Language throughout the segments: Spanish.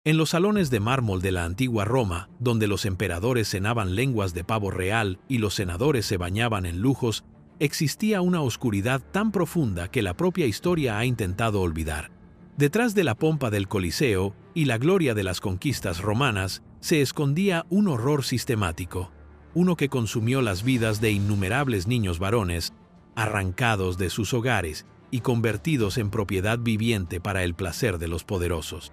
En los salones de mármol de la antigua Roma, donde los emperadores cenaban lenguas de pavo real y los senadores se bañaban en lujos, existía una oscuridad tan profunda que la propia historia ha intentado olvidar. Detrás de la pompa del Coliseo y la gloria de las conquistas romanas, se escondía un horror sistemático, uno que consumió las vidas de innumerables niños varones, arrancados de sus hogares y convertidos en propiedad viviente para el placer de los poderosos.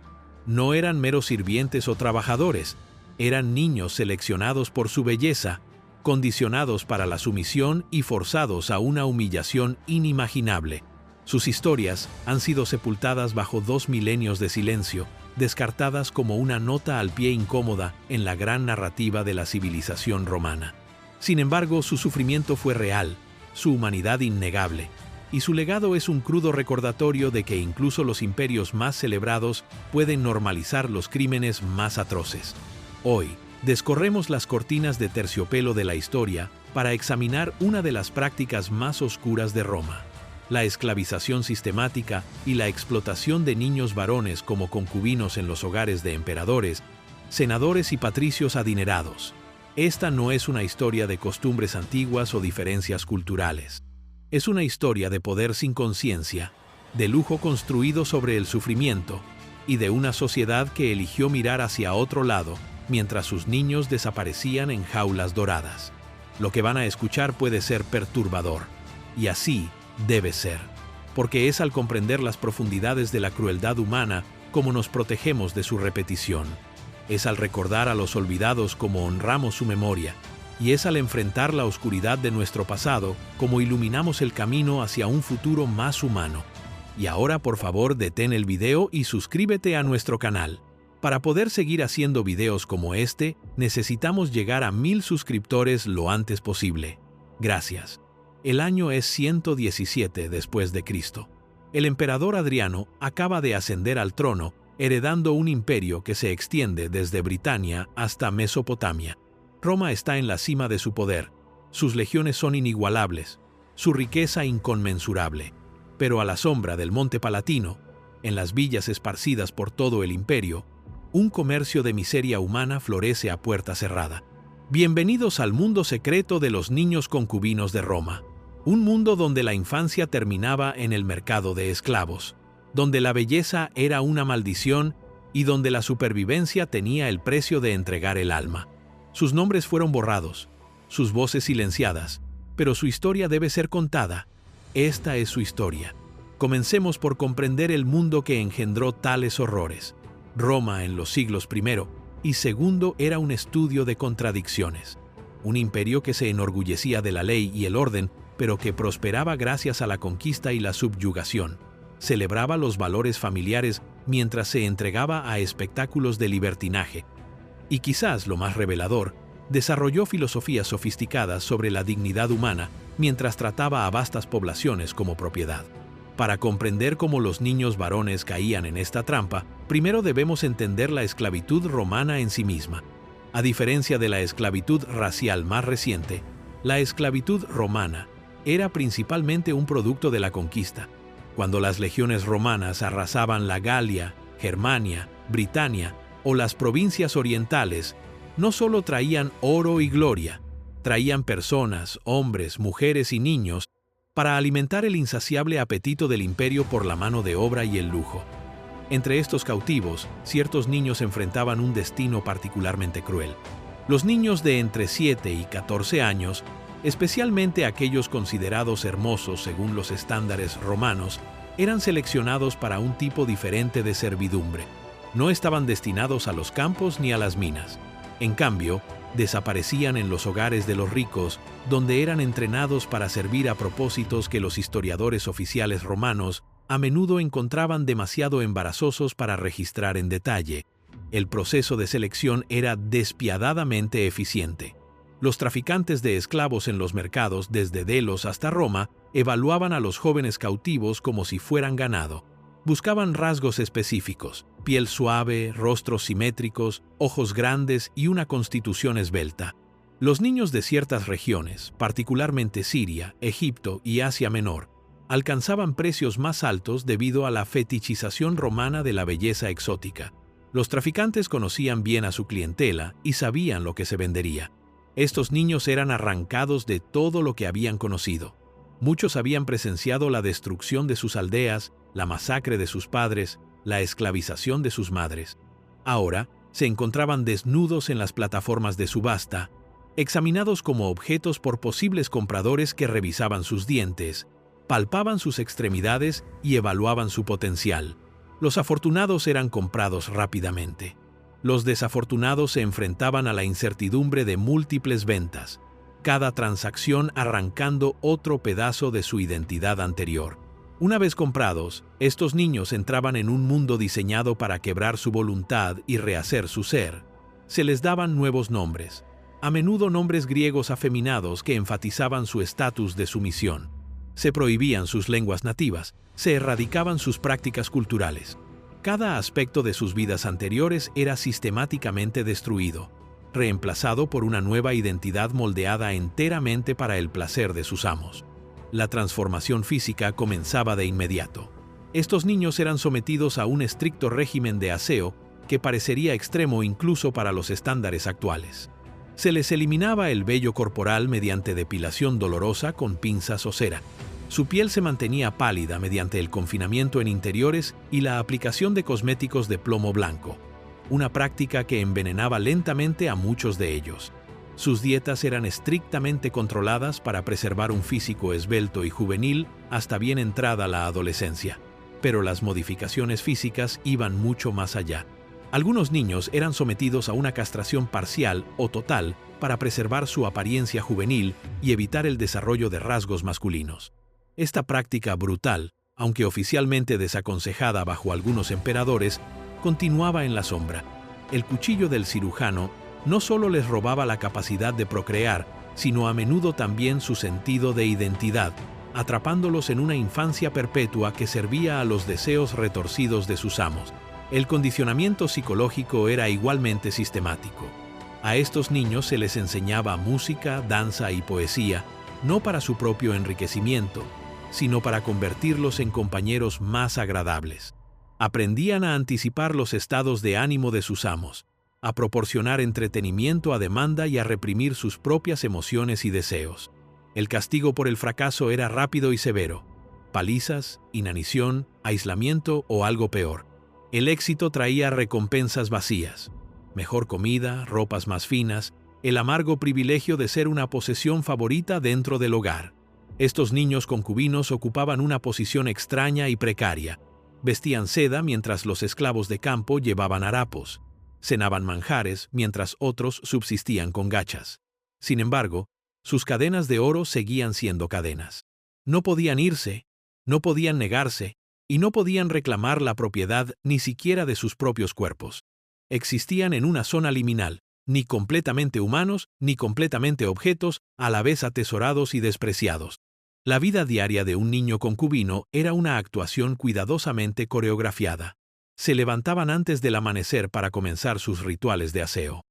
No eran meros sirvientes o trabajadores, eran niños seleccionados por su belleza, condicionados para la sumisión y forzados a una humillación inimaginable. Sus historias han sido sepultadas bajo 2 milenios de silencio, descartadas como una nota al pie incómoda en la gran narrativa de la civilización romana. Sin embargo, su sufrimiento fue real, su humanidad innegable, y su legado es un crudo recordatorio de que incluso los imperios más celebrados pueden normalizar los crímenes más atroces. Hoy, descorremos las cortinas de terciopelo de la historia para examinar una de las prácticas más oscuras de Roma: la esclavización sistemática y la explotación de niños varones como concubinos en los hogares de emperadores, senadores y patricios adinerados. Esta no es una historia de costumbres antiguas o diferencias culturales. Es una historia de poder sin conciencia, de lujo construido sobre el sufrimiento y de una sociedad que eligió mirar hacia otro lado mientras sus niños desaparecían en jaulas doradas. Lo que van a escuchar puede ser perturbador, y así debe ser, porque es al comprender las profundidades de la crueldad humana como nos protegemos de su repetición. Es al recordar a los olvidados como honramos su memoria, y es al enfrentar la oscuridad de nuestro pasado como iluminamos el camino hacia un futuro más humano. Y ahora, por favor, detén el video y suscríbete a nuestro canal. Para poder seguir haciendo videos como este, necesitamos llegar a 1000 suscriptores lo antes posible. Gracias. El año es 117 después de Cristo. El emperador Adriano acaba de ascender al trono, heredando un imperio que se extiende desde Britania hasta Mesopotamia. Roma está en la cima de su poder, sus legiones son inigualables, su riqueza inconmensurable. Pero a la sombra del Monte Palatino, en las villas esparcidas por todo el imperio, un comercio de miseria humana florece a puerta cerrada. Bienvenidos al mundo secreto de los niños concubinos de Roma. Un mundo donde la infancia terminaba en el mercado de esclavos, donde la belleza era una maldición y donde la supervivencia tenía el precio de entregar el alma. Sus nombres fueron borrados, sus voces silenciadas, pero su historia debe ser contada. Esta es su historia. Comencemos por comprender el mundo que engendró tales horrores. Roma en los siglos I y II era un estudio de contradicciones. Un imperio que se enorgullecía de la ley y el orden, pero que prosperaba gracias a la conquista y la subyugación. Celebraba los valores familiares mientras se entregaba a espectáculos de libertinaje. Y quizás lo más revelador, desarrolló filosofías sofisticadas sobre la dignidad humana mientras trataba a vastas poblaciones como propiedad. Para comprender cómo los niños varones caían en esta trampa, primero debemos entender la esclavitud romana en sí misma. A diferencia de la esclavitud racial más reciente, la esclavitud romana era principalmente un producto de la conquista. Cuando las legiones romanas arrasaban la Galia, Germania, Britania o las provincias orientales, no solo traían oro y gloria, traían personas, hombres, mujeres y niños para alimentar el insaciable apetito del imperio por la mano de obra y el lujo. Entre estos cautivos, ciertos niños enfrentaban un destino particularmente cruel. Los niños de entre 7 y 14 años, especialmente aquellos considerados hermosos según los estándares romanos, eran seleccionados para un tipo diferente de servidumbre. No estaban destinados a los campos ni a las minas. En cambio, desaparecían en los hogares de los ricos, donde eran entrenados para servir a propósitos que los historiadores oficiales romanos a menudo encontraban demasiado embarazosos para registrar en detalle. El proceso de selección era despiadadamente eficiente. Los traficantes de esclavos en los mercados desde Delos hasta Roma evaluaban a los jóvenes cautivos como si fueran ganado. Buscaban rasgos específicos: piel suave, rostros simétricos, ojos grandes y una constitución esbelta. Los niños de ciertas regiones, particularmente Siria, Egipto y Asia Menor, alcanzaban precios más altos debido a la fetichización romana de la belleza exótica. Los traficantes conocían bien a su clientela y sabían lo que se vendería. Estos niños eran arrancados de todo lo que habían conocido. Muchos habían presenciado la destrucción de sus aldeas, la masacre de sus padres, la esclavización de sus madres. Ahora se encontraban desnudos en las plataformas de subasta, examinados como objetos por posibles compradores que revisaban sus dientes, palpaban sus extremidades y evaluaban su potencial. Los afortunados eran comprados rápidamente. Los desafortunados se enfrentaban a la incertidumbre de múltiples ventas, cada transacción arrancando otro pedazo de su identidad anterior. Una vez comprados, estos niños entraban en un mundo diseñado para quebrar su voluntad y rehacer su ser. Se les daban nuevos nombres, a menudo nombres griegos afeminados que enfatizaban su estatus de sumisión. Se prohibían sus lenguas nativas, se erradicaban sus prácticas culturales. Cada aspecto de sus vidas anteriores era sistemáticamente destruido, reemplazado por una nueva identidad moldeada enteramente para el placer de sus amos. La transformación física comenzaba de inmediato. Estos niños eran sometidos a un estricto régimen de aseo que parecería extremo incluso para los estándares actuales. Se les eliminaba el vello corporal mediante depilación dolorosa con pinzas o cera. Su piel se mantenía pálida mediante el confinamiento en interiores y la aplicación de cosméticos de plomo blanco, una práctica que envenenaba lentamente a muchos de ellos. Sus dietas eran estrictamente controladas para preservar un físico esbelto y juvenil hasta bien entrada la adolescencia. Pero las modificaciones físicas iban mucho más allá. Algunos niños eran sometidos a una castración parcial o total para preservar su apariencia juvenil y evitar el desarrollo de rasgos masculinos. Esta práctica brutal, aunque oficialmente desaconsejada bajo algunos emperadores, continuaba en la sombra. El cuchillo del cirujano no solo les robaba la capacidad de procrear, sino a menudo también su sentido de identidad, atrapándolos en una infancia perpetua que servía a los deseos retorcidos de sus amos. El condicionamiento psicológico era igualmente sistemático. A estos niños se les enseñaba música, danza y poesía, no para su propio enriquecimiento, sino para convertirlos en compañeros más agradables. Aprendían a anticipar los estados de ánimo de sus amos, a proporcionar entretenimiento a demanda y a reprimir sus propias emociones y deseos. El castigo por el fracaso era rápido y severo: palizas, inanición, aislamiento o algo peor. El éxito traía recompensas vacías: mejor comida, ropas más finas, el amargo privilegio de ser una posesión favorita dentro del hogar. Estos niños concubinos ocupaban una posición extraña y precaria. Vestían seda mientras los esclavos de campo llevaban harapos. Cenaban manjares mientras otros subsistían con gachas. Sin embargo, sus cadenas de oro seguían siendo cadenas. No podían irse, no podían negarse, y no podían reclamar la propiedad ni siquiera de sus propios cuerpos. Existían en una zona liminal, ni completamente humanos ni completamente objetos, a la vez atesorados y despreciados. La vida diaria de un niño concubino era una actuación cuidadosamente coreografiada. Se levantaban antes del amanecer para comenzar sus rituales de aseo.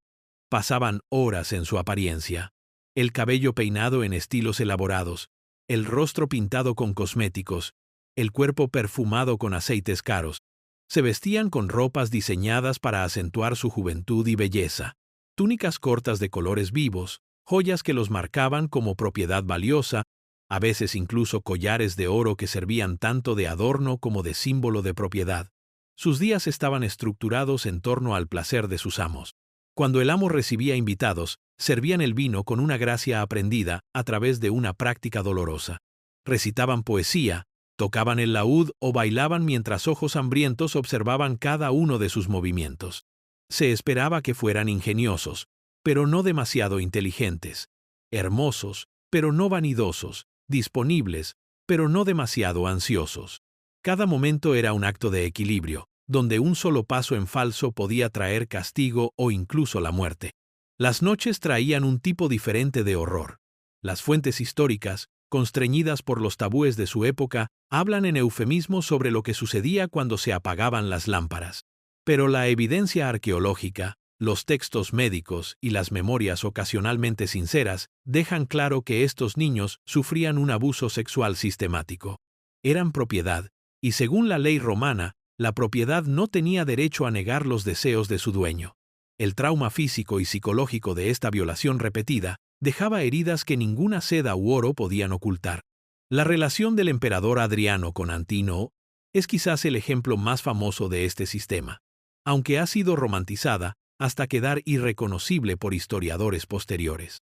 Pasaban horas en su apariencia. El cabello peinado en estilos elaborados, el rostro pintado con cosméticos, el cuerpo perfumado con aceites caros. Se vestían con ropas diseñadas para acentuar su juventud y belleza. Túnicas cortas de colores vivos, joyas que los marcaban como propiedad valiosa, a veces incluso collares de oro que servían tanto de adorno como de símbolo de propiedad. Sus días estaban estructurados en torno al placer de sus amos. Cuando el amo recibía invitados, servían el vino con una gracia aprendida a través de una práctica dolorosa. Recitaban poesía, tocaban el laúd o bailaban mientras ojos hambrientos observaban cada uno de sus movimientos. Se esperaba que fueran ingeniosos, pero no demasiado inteligentes, hermosos, pero no vanidosos, disponibles, pero no demasiado ansiosos. Cada momento era un acto de equilibrio, donde un solo paso en falso podía traer castigo o incluso la muerte. Las noches traían un tipo diferente de horror. Las fuentes históricas, constreñidas por los tabúes de su época, hablan en eufemismo sobre lo que sucedía cuando se apagaban las lámparas. Pero la evidencia arqueológica, los textos médicos y las memorias ocasionalmente sinceras dejan claro que estos niños sufrían un abuso sexual sistemático. Eran propiedad, y según la ley romana, La propiedad no tenía derecho a negar los deseos de su dueño. El trauma físico y psicológico de esta violación repetida dejaba heridas que ninguna seda u oro podían ocultar. La relación del emperador Adriano con Antíoco es quizás el ejemplo más famoso de este sistema, aunque ha sido romantizada hasta quedar irreconocible por historiadores posteriores.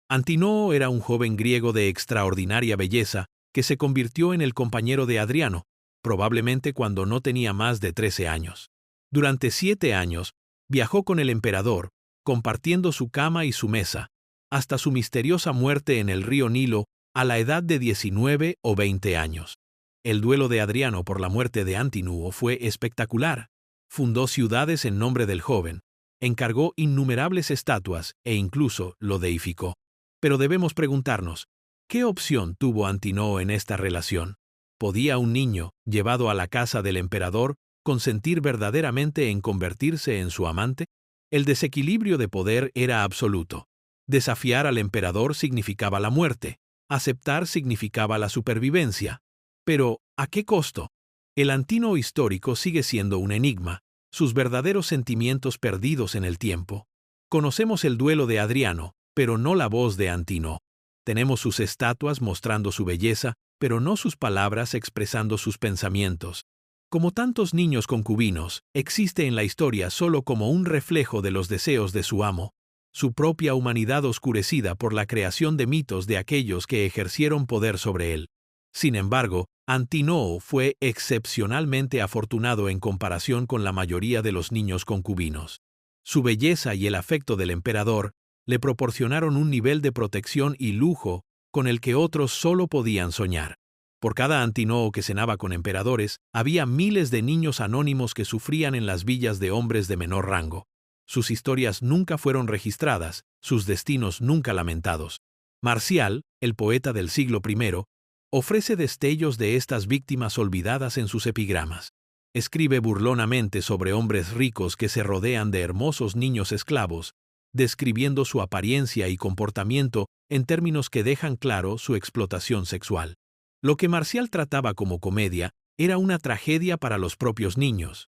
Antíoco era un joven griego de extraordinaria belleza que se convirtió en el compañero de Adriano, probablemente cuando no tenía más de 13 años. Durante 7 años, viajó con el emperador, compartiendo su cama y su mesa, hasta su misteriosa muerte en el río Nilo a la edad de 19 o 20 años. El duelo de Adriano por la muerte de Antíoco fue espectacular. Fundó ciudades en nombre del joven, encargó innumerables estatuas e incluso lo deificó. Pero debemos preguntarnos, ¿qué opción tuvo Antíoco en esta relación? ¿Podía un niño, llevado a la casa del emperador, consentir verdaderamente en convertirse en su amante? El desequilibrio de poder era absoluto. Desafiar al emperador significaba la muerte, aceptar significaba la supervivencia. Pero, ¿a qué costo? El Antíoco histórico sigue siendo un enigma, sus verdaderos sentimientos perdidos en el tiempo. Conocemos el duelo de Adriano, pero no la voz de Antíoco. Tenemos sus estatuas mostrando su belleza, pero no sus palabras expresando sus pensamientos. Como tantos niños concubinos, existe en la historia solo como un reflejo de los deseos de su amo, su propia humanidad oscurecida por la creación de mitos de aquellos que ejercieron poder sobre él. Sin embargo, Antíoco fue excepcionalmente afortunado en comparación con la mayoría de los niños concubinos. Su belleza y el afecto del emperador le proporcionaron un nivel de protección y lujo con el que otros solo podían soñar. Por cada Antíoco que cenaba con emperadores, había miles de niños anónimos que sufrían en las villas de hombres de menor rango. Sus historias nunca fueron registradas, sus destinos nunca lamentados. Marcial, el poeta del siglo I, ofrece destellos de estas víctimas olvidadas en sus epigramas. Escribe burlonamente sobre hombres ricos que se rodean de hermosos niños esclavos, describiendo su apariencia y comportamiento en términos que dejan claro su explotación sexual. Lo que Marcial trataba como comedia era una tragedia para los propios niños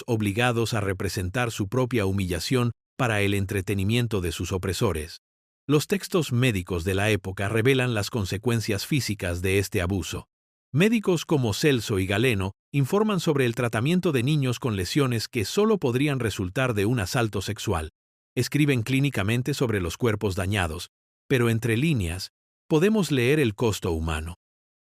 obligados a representar su propia humillación para el entretenimiento de sus opresores. Los textos médicos de la época revelan las consecuencias físicas de este abuso. Médicos como Celso y Galeno informan sobre el tratamiento de niños con lesiones que solo podrían resultar de un asalto sexual. Escriben clínicamente sobre los cuerpos dañados, pero entre líneas, podemos leer el costo humano.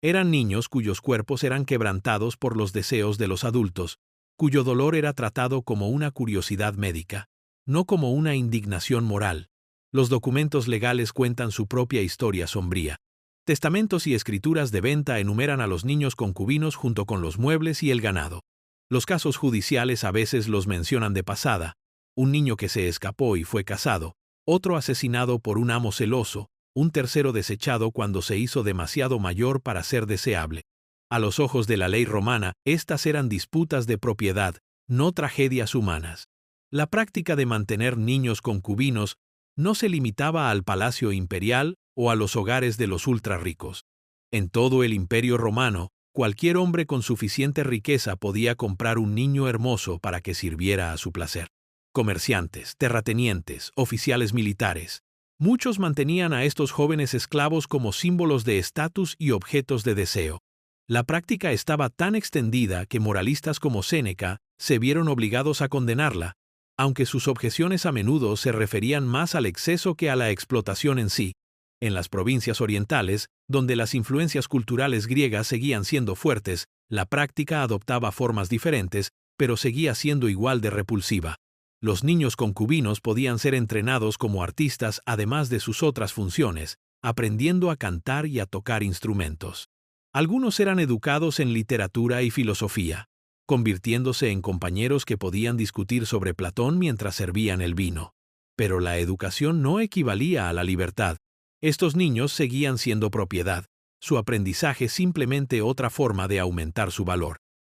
Eran niños cuyos cuerpos eran quebrantados por los deseos de los adultos, cuyo dolor era tratado como una curiosidad médica, no como una indignación moral. Los documentos legales cuentan su propia historia sombría. Testamentos y escrituras de venta enumeran a los niños concubinos junto con los muebles y el ganado. Los casos judiciales a veces los mencionan de pasada: un niño que se escapó y fue casado, otro asesinado por un amo celoso, un tercero desechado cuando se hizo demasiado mayor para ser deseable. A los ojos de la ley romana, estas eran disputas de propiedad, no tragedias humanas. La práctica de mantener niños concubinos no se limitaba al palacio imperial o a los hogares de los ultrarricos. En todo el imperio romano, cualquier hombre con suficiente riqueza podía comprar un niño hermoso para que sirviera a su placer. Comerciantes, terratenientes, oficiales militares. Muchos mantenían a estos jóvenes esclavos como símbolos de estatus y objetos de deseo. La práctica estaba tan extendida que moralistas como Séneca se vieron obligados a condenarla, aunque sus objeciones a menudo se referían más al exceso que a la explotación en sí. En las provincias orientales, donde las influencias culturales griegas seguían siendo fuertes, la práctica adoptaba formas diferentes, pero seguía siendo igual de repulsiva. Los niños concubinos podían ser entrenados como artistas además de sus otras funciones, aprendiendo a cantar y a tocar instrumentos. Algunos eran educados en literatura y filosofía, convirtiéndose en compañeros que podían discutir sobre Platón mientras servían el vino. Pero la educación no equivalía a la libertad. Estos niños seguían siendo propiedad, su aprendizaje simplemente otra forma de aumentar su valor.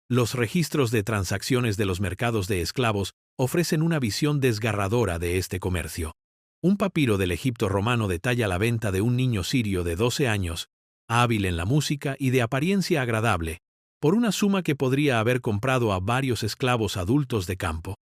Los registros de transacciones de los mercados de esclavos ofrecen una visión desgarradora de este comercio. Un papiro del Egipto romano detalla la venta de un niño sirio de 12 años, hábil en la música y de apariencia agradable, por una suma que podría haber comprado a varios esclavos adultos de campo.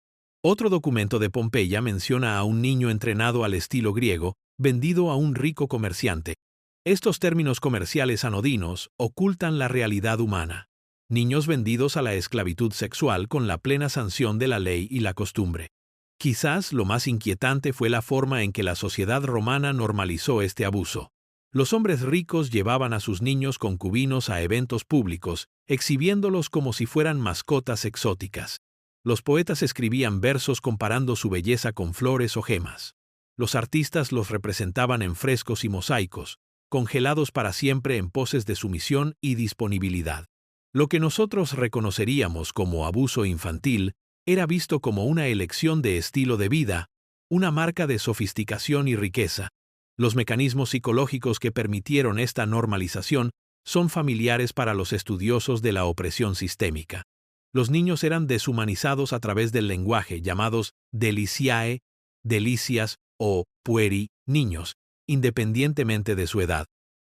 Otro documento de Pompeya menciona a un niño entrenado al estilo griego, vendido a un rico comerciante. Estos términos comerciales anodinos ocultan la realidad humana. Niños vendidos a la esclavitud sexual con la plena sanción de la ley y la costumbre. Quizás lo más inquietante fue la forma en que la sociedad romana normalizó este abuso. Los hombres ricos llevaban a sus niños concubinos a eventos públicos, exhibiéndolos como si fueran mascotas exóticas. Los poetas escribían versos comparando su belleza con flores o gemas. Los artistas los representaban en frescos y mosaicos, congelados para siempre en poses de sumisión y disponibilidad. Lo que nosotros reconoceríamos como abuso infantil era visto como una elección de estilo de vida, una marca de sofisticación y riqueza. Los mecanismos psicológicos que permitieron esta normalización son familiares para los estudiosos de la opresión sistémica. Los niños eran deshumanizados a través del lenguaje, llamados deliciae, delicias o pueri, niños, independientemente de su edad.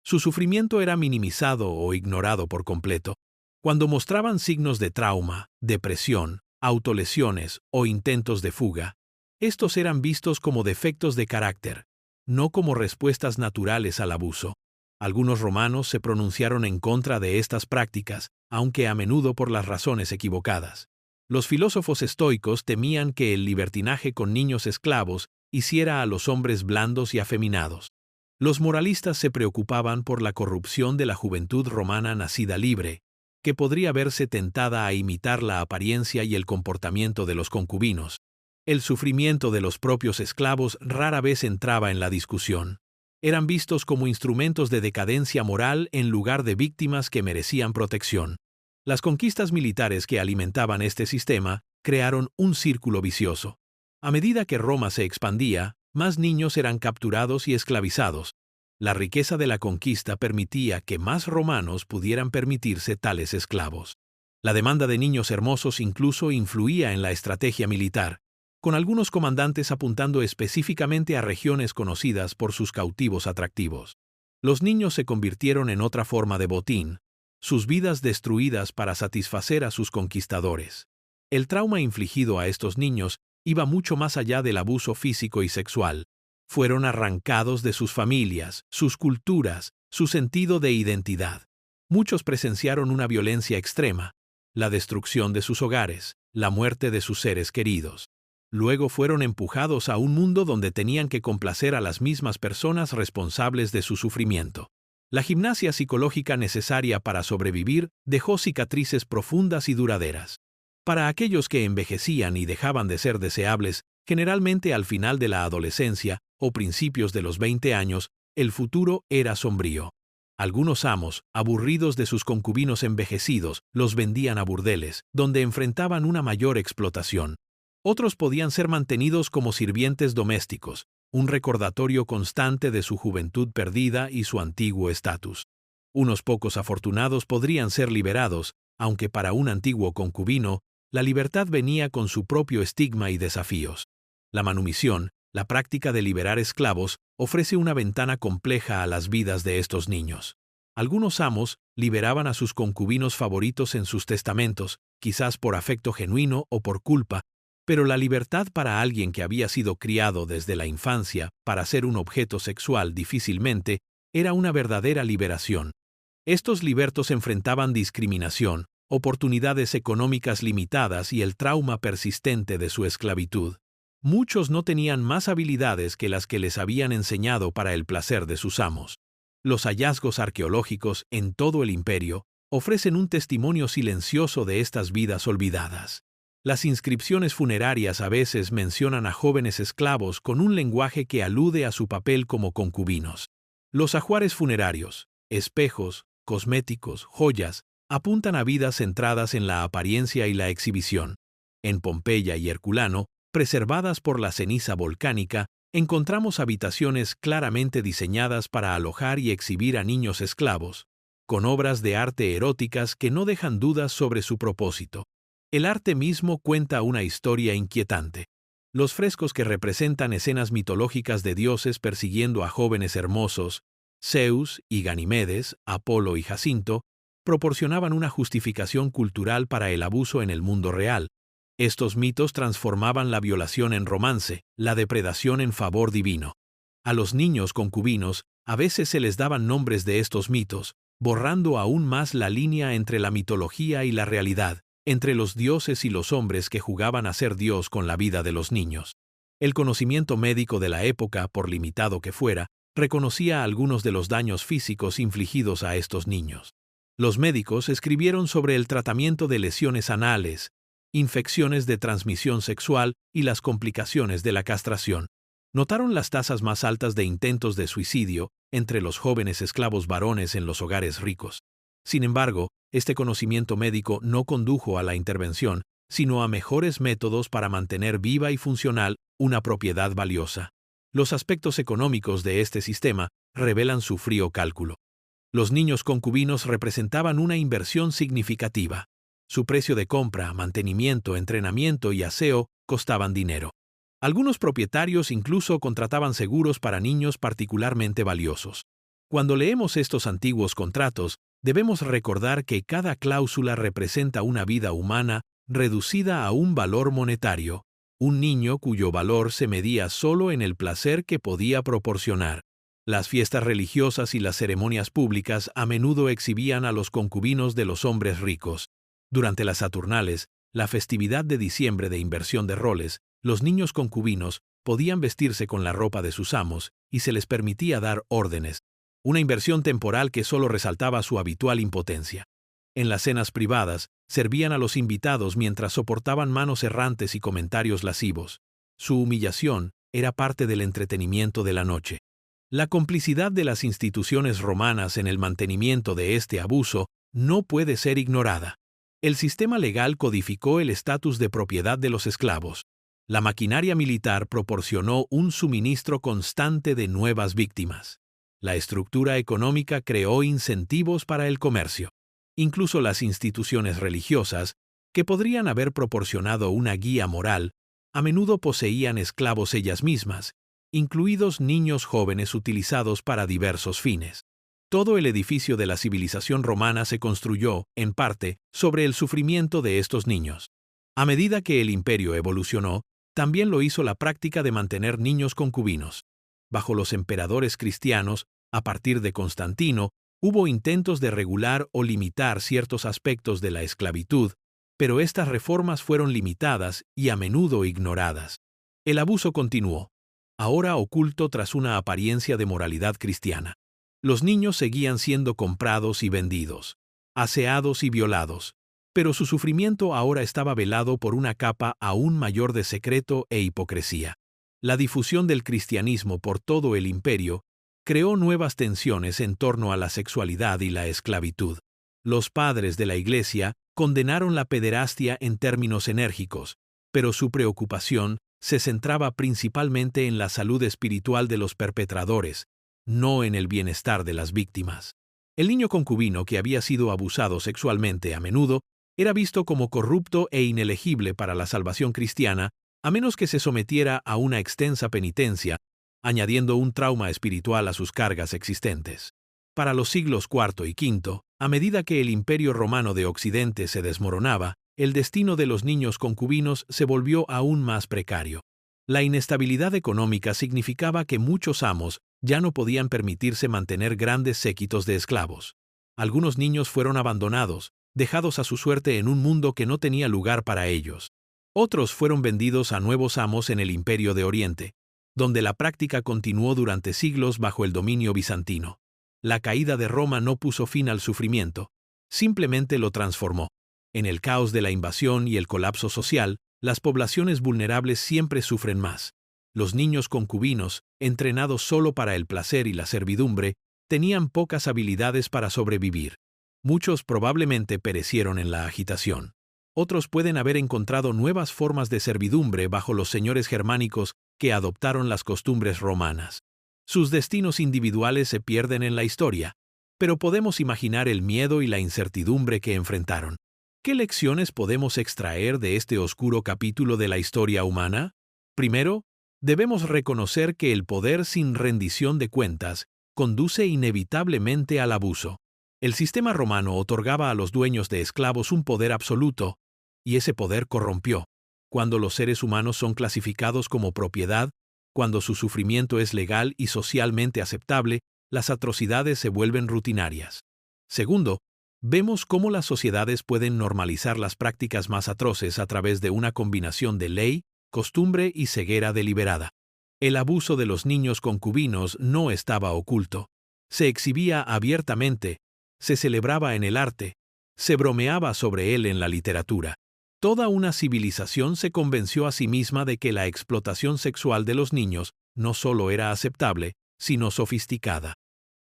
Su sufrimiento era minimizado o ignorado por completo. Cuando mostraban signos de trauma, depresión, autolesiones o intentos de fuga, estos eran vistos como defectos de carácter, no como respuestas naturales al abuso. Algunos romanos se pronunciaron en contra de estas prácticas, aunque a menudo por las razones equivocadas. Los filósofos estoicos temían que el libertinaje con niños esclavos hiciera a los hombres blandos y afeminados. Los moralistas se preocupaban por la corrupción de la juventud romana nacida libre, que podría verse tentada a imitar la apariencia y el comportamiento de los concubinos. El sufrimiento de los propios esclavos rara vez entraba en la discusión. Eran vistos como instrumentos de decadencia moral en lugar de víctimas que merecían protección. Las conquistas militares que alimentaban este sistema crearon un círculo vicioso. A medida que Roma se expandía, más niños eran capturados y esclavizados. La riqueza de la conquista permitía que más romanos pudieran permitirse tales esclavos. La demanda de niños hermosos incluso influía en la estrategia militar, con algunos comandantes apuntando específicamente a regiones conocidas por sus cautivos atractivos. Los niños se convirtieron en otra forma de botín, sus vidas destruidas para satisfacer a sus conquistadores. El trauma infligido a estos niños iba mucho más allá del abuso físico y sexual. Fueron arrancados de sus familias, sus culturas, su sentido de identidad. Muchos presenciaron una violencia extrema, la destrucción de sus hogares, la muerte de sus seres queridos. Luego fueron empujados a un mundo donde tenían que complacer a las mismas personas responsables de su sufrimiento. La gimnasia psicológica necesaria para sobrevivir dejó cicatrices profundas y duraderas. Para aquellos que envejecían y dejaban de ser deseables, generalmente al final de la adolescencia o principios de los 20 años, el futuro era sombrío. Algunos amos, aburridos de sus concubinos envejecidos, los vendían a burdeles, donde enfrentaban una mayor explotación. Otros podían ser mantenidos como sirvientes domésticos, un recordatorio constante de su juventud perdida y su antiguo estatus. Unos pocos afortunados podrían ser liberados, aunque para un antiguo concubino, la libertad venía con su propio estigma y desafíos. La manumisión, la práctica de liberar esclavos, ofrece una ventana compleja a las vidas de estos niños. Algunos amos liberaban a sus concubinos favoritos en sus testamentos, quizás por afecto genuino o por culpa, pero la libertad para alguien que había sido criado desde la infancia para ser un objeto sexual difícilmente era una verdadera liberación. Estos libertos enfrentaban discriminación, oportunidades económicas limitadas y el trauma persistente de su esclavitud. Muchos no tenían más habilidades que las que les habían enseñado para el placer de sus amos. Los hallazgos arqueológicos en todo el imperio ofrecen un testimonio silencioso de estas vidas olvidadas. Las inscripciones funerarias a veces mencionan a jóvenes esclavos con un lenguaje que alude a su papel como concubinos. Los ajuares funerarios, espejos, cosméticos, joyas, apuntan a vidas centradas en la apariencia y la exhibición. En Pompeya y Herculano, preservadas por la ceniza volcánica, encontramos habitaciones claramente diseñadas para alojar y exhibir a niños esclavos, con obras de arte eróticas que no dejan dudas sobre su propósito. El arte mismo cuenta una historia inquietante. Los frescos que representan escenas mitológicas de dioses persiguiendo a jóvenes hermosos, Zeus y Ganimedes, Apolo y Jacinto, proporcionaban una justificación cultural para el abuso en el mundo real. Estos mitos transformaban la violación en romance, la depredación en favor divino. A los niños concubinos, a veces se les daban nombres de estos mitos, borrando aún más la línea entre la mitología y la realidad, entre los dioses y los hombres que jugaban a ser Dios con la vida de los niños. El conocimiento médico de la época, por limitado que fuera, reconocía algunos de los daños físicos infligidos a estos niños. Los médicos escribieron sobre el tratamiento de lesiones anales, infecciones de transmisión sexual y las complicaciones de la castración. Notaron las tasas más altas de intentos de suicidio entre los jóvenes esclavos varones en los hogares ricos. Sin embargo, este conocimiento médico no condujo a la intervención, sino a mejores métodos para mantener viva y funcional una propiedad valiosa. Los aspectos económicos de este sistema revelan su frío cálculo. Los niños concubinos representaban una inversión significativa. Su precio de compra, mantenimiento, entrenamiento y aseo costaban dinero. Algunos propietarios incluso contrataban seguros para niños particularmente valiosos. Cuando leemos estos antiguos contratos, debemos recordar que cada cláusula representa una vida humana reducida a un valor monetario, un niño cuyo valor se medía solo en el placer que podía proporcionar. Las fiestas religiosas y las ceremonias públicas a menudo exhibían a los concubinos de los hombres ricos. Durante las Saturnales, la festividad de diciembre de inversión de roles, los niños concubinos podían vestirse con la ropa de sus amos y se les permitía dar órdenes, una inversión temporal que solo resaltaba su habitual impotencia. En las cenas privadas, servían a los invitados mientras soportaban manos errantes y comentarios lascivos. Su humillación era parte del entretenimiento de la noche. La complicidad de las instituciones romanas en el mantenimiento de este abuso no puede ser ignorada. El sistema legal codificó el estatus de propiedad de los esclavos. La maquinaria militar proporcionó un suministro constante de nuevas víctimas. La estructura económica creó incentivos para el comercio. Incluso las instituciones religiosas, que podrían haber proporcionado una guía moral, a menudo poseían esclavos ellas mismas, incluidos niños jóvenes utilizados para diversos fines. Todo el edificio de la civilización romana se construyó, en parte, sobre el sufrimiento de estos niños. A medida que el imperio evolucionó, también lo hizo la práctica de mantener niños concubinos. Bajo los emperadores cristianos, a partir de Constantino, hubo intentos de regular o limitar ciertos aspectos de la esclavitud, pero estas reformas fueron limitadas y a menudo ignoradas. El abuso continuó, ahora oculto tras una apariencia de moralidad cristiana. Los niños seguían siendo comprados y vendidos, aseados y violados, pero su sufrimiento ahora estaba velado por una capa aún mayor de secreto e hipocresía. La difusión del cristianismo por todo el imperio creó nuevas tensiones en torno a la sexualidad y la esclavitud. Los padres de la Iglesia condenaron la pederastia en términos enérgicos, pero su preocupación se centraba principalmente en la salud espiritual de los perpetradores, no en el bienestar de las víctimas. El niño concubino que había sido abusado sexualmente a menudo era visto como corrupto e inelegible para la salvación cristiana, a menos que se sometiera a una extensa penitencia, añadiendo un trauma espiritual a sus cargas existentes. Para los siglos IV y V, a medida que el Imperio Romano de Occidente se desmoronaba, el destino de los niños concubinos se volvió aún más precario. La inestabilidad económica significaba que muchos amos ya no podían permitirse mantener grandes séquitos de esclavos. Algunos niños fueron abandonados, dejados a su suerte en un mundo que no tenía lugar para ellos. Otros fueron vendidos a nuevos amos en el Imperio de Oriente, donde la práctica continuó durante siglos bajo el dominio bizantino. La caída de Roma no puso fin al sufrimiento, simplemente lo transformó. En el caos de la invasión y el colapso social, las poblaciones vulnerables siempre sufren más. Los niños concubinos, entrenados solo para el placer y la servidumbre, tenían pocas habilidades para sobrevivir. Muchos probablemente perecieron en la agitación. Otros pueden haber encontrado nuevas formas de servidumbre bajo los señores germánicos que adoptaron las costumbres romanas. Sus destinos individuales se pierden en la historia, pero podemos imaginar el miedo y la incertidumbre que enfrentaron. ¿Qué lecciones podemos extraer de este oscuro capítulo de la historia humana? Primero, debemos reconocer que el poder sin rendición de cuentas conduce inevitablemente al abuso. El sistema romano otorgaba a los dueños de esclavos un poder absoluto, y ese poder corrompió. Cuando los seres humanos son clasificados como propiedad, cuando su sufrimiento es legal y socialmente aceptable, las atrocidades se vuelven rutinarias. Segundo, vemos cómo las sociedades pueden normalizar las prácticas más atroces a través de una combinación de ley, costumbre y ceguera deliberada. El abuso de los niños concubinos no estaba oculto. Se exhibía abiertamente, se celebraba en el arte, se bromeaba sobre él en la literatura. Toda una civilización se convenció a sí misma de que la explotación sexual de los niños no solo era aceptable, sino sofisticada.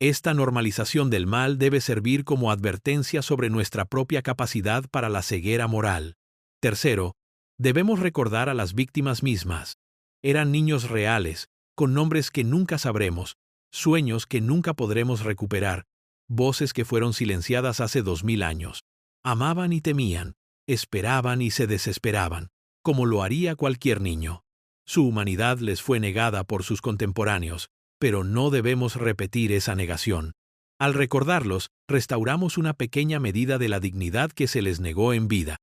Esta normalización del mal debe servir como advertencia sobre nuestra propia capacidad para la ceguera moral. Tercero, debemos recordar a las víctimas mismas. Eran niños reales, con nombres que nunca sabremos, sueños que nunca podremos recuperar, voces que fueron silenciadas hace 2000 años. Amaban y temían, esperaban y se desesperaban, como lo haría cualquier niño. Su humanidad les fue negada por sus contemporáneos, pero no debemos repetir esa negación. Al recordarlos, restauramos una pequeña medida de la dignidad que se les negó en vida.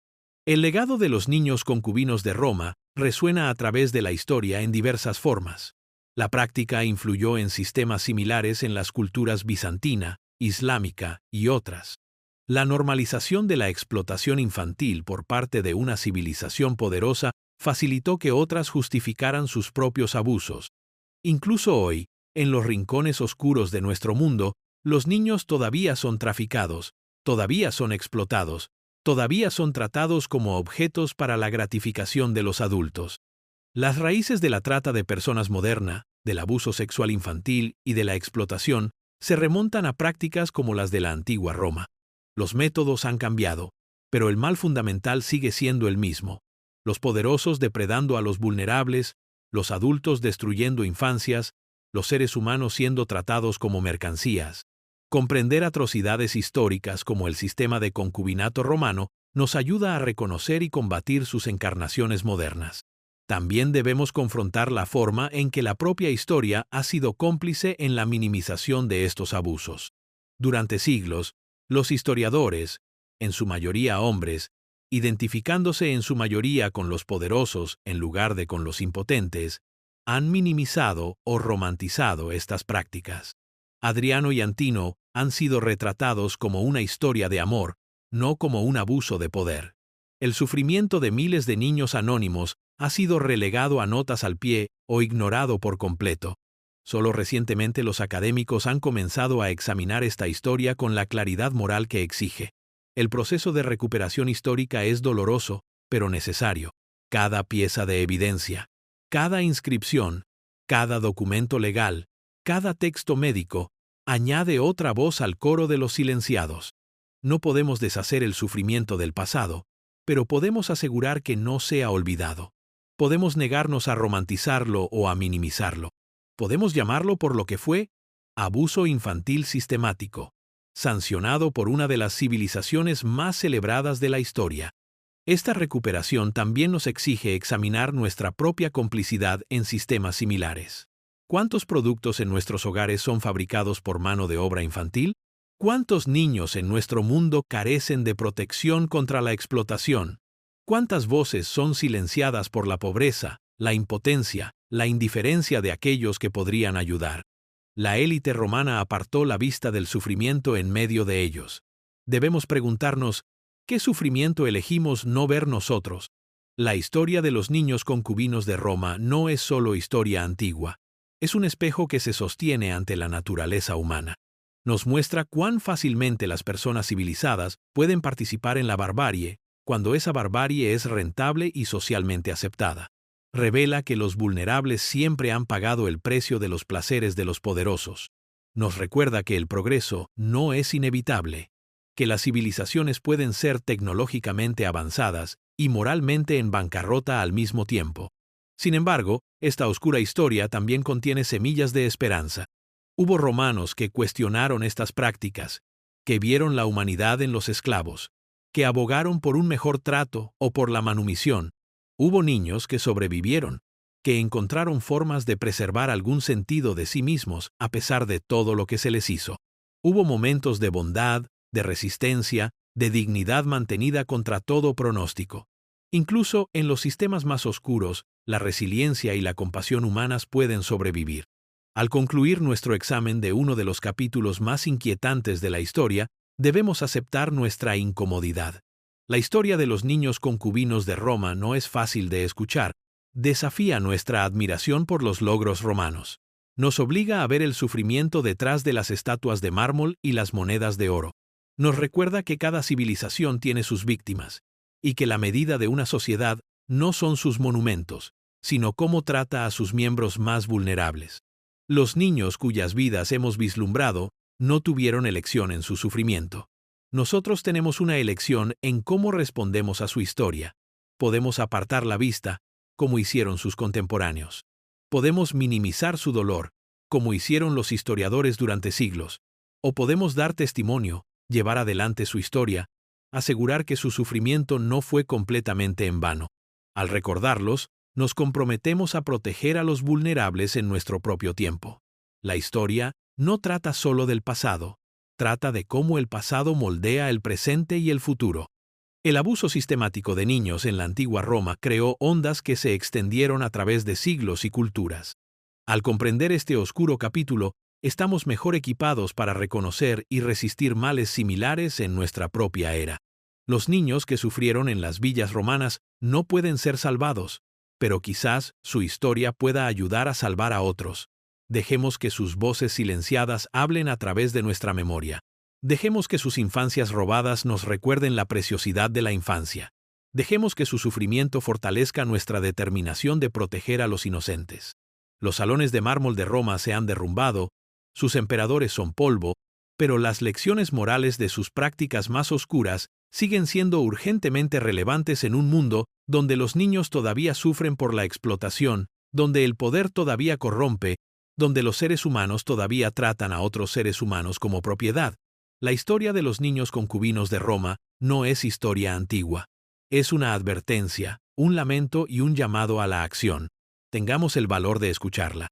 El legado de los niños concubinos de Roma resuena a través de la historia en diversas formas. La práctica influyó en sistemas similares en las culturas bizantina, islámica y otras. La normalización de la explotación infantil por parte de una civilización poderosa facilitó que otras justificaran sus propios abusos. Incluso hoy, en los rincones oscuros de nuestro mundo, los niños todavía son traficados, todavía son explotados, todavía son tratados como objetos para la gratificación de los adultos. Las raíces de la trata de personas moderna, del abuso sexual infantil y de la explotación se remontan a prácticas como las de la antigua Roma. Los métodos han cambiado, pero el mal fundamental sigue siendo el mismo. Los poderosos depredando a los vulnerables, los adultos destruyendo infancias, los seres humanos siendo tratados como mercancías. Comprender atrocidades históricas como el sistema de concubinato romano nos ayuda a reconocer y combatir sus encarnaciones modernas. También debemos confrontar la forma en que la propia historia ha sido cómplice en la minimización de estos abusos. Durante siglos, los historiadores, en su mayoría hombres, identificándose en su mayoría con los poderosos en lugar de con los impotentes, han minimizado o romantizado estas prácticas. Adriano y Antino han sido retratados como una historia de amor, no como un abuso de poder. El sufrimiento de miles de niños anónimos ha sido relegado a notas al pie o ignorado por completo. Solo recientemente los académicos han comenzado a examinar esta historia con la claridad moral que exige. El proceso de recuperación histórica es doloroso, pero necesario. Cada pieza de evidencia, cada inscripción, cada documento legal, cada texto médico, añade otra voz al coro de los silenciados. No podemos deshacer el sufrimiento del pasado, pero podemos asegurar que no sea olvidado. Podemos negarnos a romantizarlo o a minimizarlo. Podemos llamarlo por lo que fue: abuso infantil sistemático, sancionado por una de las civilizaciones más celebradas de la historia. Esta recuperación también nos exige examinar nuestra propia complicidad en sistemas similares. ¿Cuántos productos en nuestros hogares son fabricados por mano de obra infantil? ¿Cuántos niños en nuestro mundo carecen de protección contra la explotación? ¿Cuántas voces son silenciadas por la pobreza, la impotencia, la indiferencia de aquellos que podrían ayudar? La élite romana apartó la vista del sufrimiento en medio de ellos. Debemos preguntarnos, ¿qué sufrimiento elegimos no ver nosotros? La historia de los niños concubinos de Roma no es solo historia antigua. Es un espejo que se sostiene ante la naturaleza humana. Nos muestra cuán fácilmente las personas civilizadas pueden participar en la barbarie, cuando esa barbarie es rentable y socialmente aceptada. Revela que los vulnerables siempre han pagado el precio de los placeres de los poderosos. Nos recuerda que el progreso no es inevitable, que las civilizaciones pueden ser tecnológicamente avanzadas y moralmente en bancarrota al mismo tiempo. Sin embargo, esta oscura historia también contiene semillas de esperanza. Hubo romanos que cuestionaron estas prácticas, que vieron la humanidad en los esclavos, que abogaron por un mejor trato o por la manumisión. Hubo niños que sobrevivieron, que encontraron formas de preservar algún sentido de sí mismos a pesar de todo lo que se les hizo. Hubo momentos de bondad, de resistencia, de dignidad mantenida contra todo pronóstico. Incluso en los sistemas más oscuros, la resiliencia y la compasión humanas pueden sobrevivir. Al concluir nuestro examen de uno de los capítulos más inquietantes de la historia, debemos aceptar nuestra incomodidad. La historia de los niños concubinos de Roma no es fácil de escuchar. Desafía nuestra admiración por los logros romanos. Nos obliga a ver el sufrimiento detrás de las estatuas de mármol y las monedas de oro. Nos recuerda que cada civilización tiene sus víctimas, y que la medida de una sociedad no son sus monumentos, sino cómo trata a sus miembros más vulnerables. Los niños cuyas vidas hemos vislumbrado no tuvieron elección en su sufrimiento. Nosotros tenemos una elección en cómo respondemos a su historia. Podemos apartar la vista, como hicieron sus contemporáneos. Podemos minimizar su dolor, como hicieron los historiadores durante siglos. O podemos dar testimonio, llevar adelante su historia, asegurar que su sufrimiento no fue completamente en vano. Al recordarlos, nos comprometemos a proteger a los vulnerables en nuestro propio tiempo. La historia no trata solo del pasado, trata de cómo el pasado moldea el presente y el futuro. El abuso sistemático de niños en la antigua Roma creó ondas que se extendieron a través de siglos y culturas. Al comprender este oscuro capítulo, estamos mejor equipados para reconocer y resistir males similares en nuestra propia era. Los niños que sufrieron en las villas romanas no pueden ser salvados, pero quizás su historia pueda ayudar a salvar a otros. Dejemos que sus voces silenciadas hablen a través de nuestra memoria. Dejemos que sus infancias robadas nos recuerden la preciosidad de la infancia. Dejemos que su sufrimiento fortalezca nuestra determinación de proteger a los inocentes. Los salones de mármol de Roma se han derrumbado, sus emperadores son polvo, pero las lecciones morales de sus prácticas más oscuras siguen siendo urgentemente relevantes en un mundo donde los niños todavía sufren por la explotación, donde el poder todavía corrompe, donde los seres humanos todavía tratan a otros seres humanos como propiedad. La historia de los niños concubinos de Roma no es historia antigua. Es una advertencia, un lamento y un llamado a la acción. Tengamos el valor de escucharla.